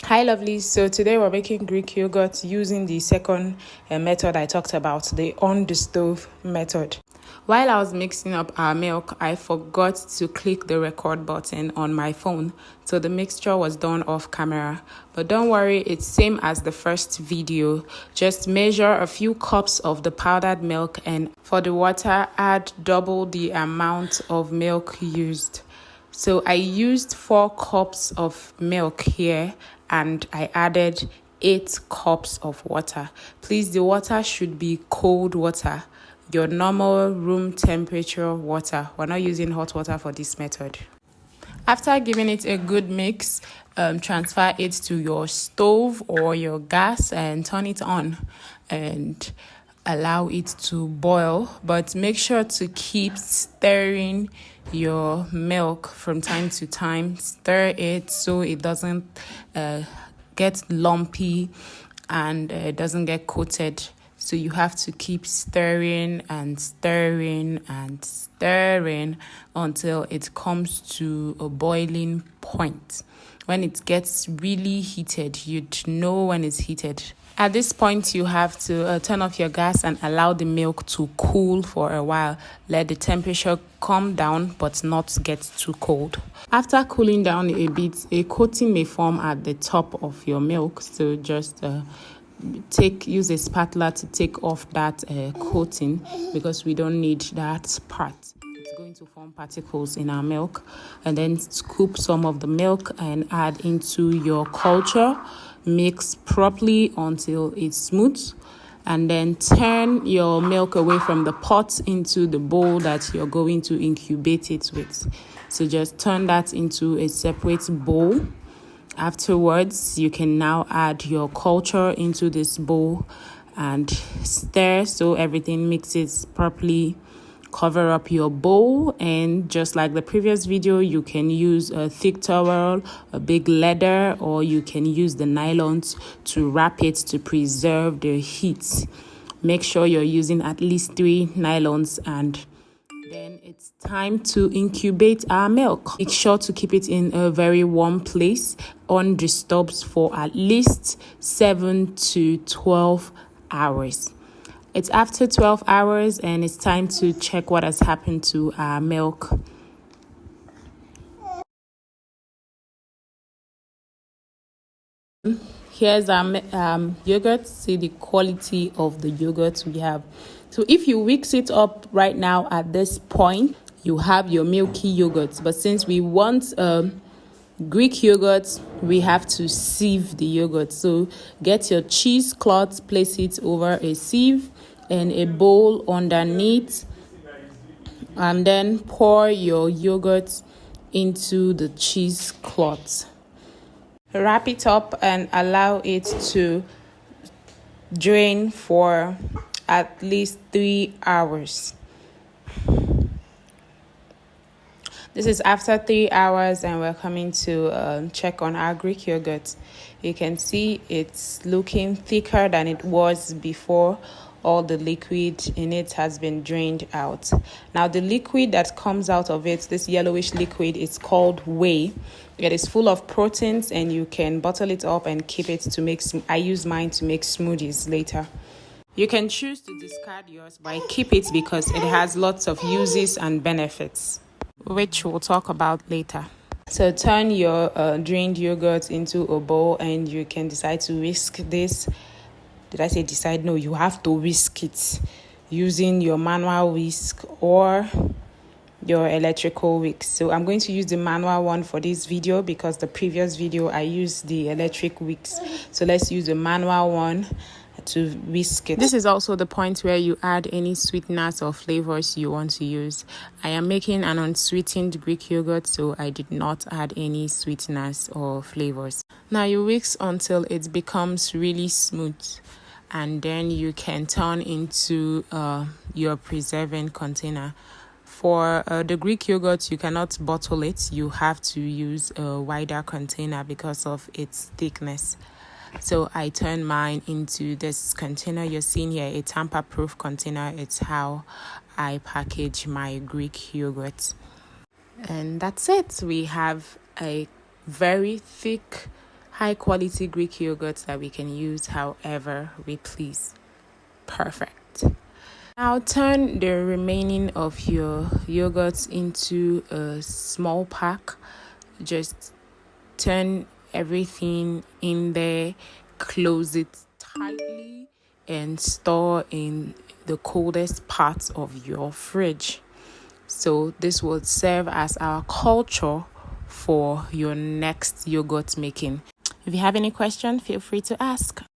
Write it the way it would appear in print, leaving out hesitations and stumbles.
Hi lovely, so today we're making Greek yogurt using the second method I talked about, the on the stove method. While I was mixing up our milk, I forgot to click the record button on my phone, so the mixture was done off camera. But don't worry, it's same as the first video. Just measure a few cups of the powdered milk, and for the water, add double the amount of milk used. So I used 4 cups of milk here and I added 8 cups of water. Please, the water should be cold water, your normal room temperature water. We're not using hot water for this method. After giving it a good mix, transfer it to your stove or your gas and turn it on and allow it to boil. But make sure to keep stirring your milk from time to time. Stir it so it doesn't get lumpy and it doesn't get coated. So you have to keep stirring and stirring and stirring until it comes to a boiling point. When it gets really heated, you'd know when it's heated. At this point, you have to turn off your gas and allow the milk to cool for a while. Let the temperature come down but not get too cold. After cooling down a bit, a coating may form at the top of your milk. So just use a spatula to take off that coating because we don't need that part. It's going to form particles in our milk. And then scoop some of the milk and add into your culture. Mix properly until it's smooth, and then turn your milk away from the pot into the bowl that you're going to incubate it with. So just turn that into a separate bowl. Afterwards, you can now add your culture into this bowl and stir so everything mixes properly. Cover up your bowl, and just like the previous video, you can use a thick towel, a big leather, or you can use the nylons to wrap it to preserve the heat. Make sure you're using at least 3 nylons, and then it's time to incubate our milk. Make sure to keep it in a very warm place, undisturbed, for at least 7 to 12 hours. It's after 12 hours and it's time to check what has happened to our milk. Here's our yogurt. See the quality of the yogurt we have. So if you whisk it up right now at this point, you have your milky yogurt. But since we want Greek yogurt, we have to sieve the yogurt. So get your cheesecloth, place it over a sieve and a bowl underneath, and then pour your yogurt into the cheesecloth. Wrap it up and allow it to drain for at least 3 hours. This is after 3 hours and we're coming to check on our Greek yogurt. You can see it's looking thicker than it was before. All the liquid in it has been drained out. Now the liquid that comes out of it, this yellowish liquid, is called whey. It is full of proteins and you can bottle it up and keep it to make, I use mine to make smoothies later. You can choose to discard yours, but I keep it because it has lots of uses and benefits, which we'll talk about later. So turn your drained yogurt into a bowl and you can decide to whisk this. Did I say decide? No, you have to whisk it using your manual whisk or your electrical whisk. So I'm going to use the manual one for this video because the previous video I used the electric whisk. So let's use the manual one to whisk it. This is also the point where you add any sweeteners or flavors you want to use. I am making an unsweetened Greek yogurt, so I did not add any sweeteners or flavors. Now you whisk until it becomes really smooth, and then you can turn into your preserving container. For the Greek yogurt, you cannot bottle it. You have to use a wider container because of its thickness. So I turn mine into this container you're seeing here, a tamper-proof container. It's how I package my Greek yogurt. And that's it. We have a very thick, high quality Greek yogurts that we can use however we please. Perfect. Now turn the remaining of your yogurts into a small pack. Just turn everything in there, close it tightly, and store in the coldest parts of your fridge. So this will serve as our culture for your next yogurt making. If you have any question, feel free to ask.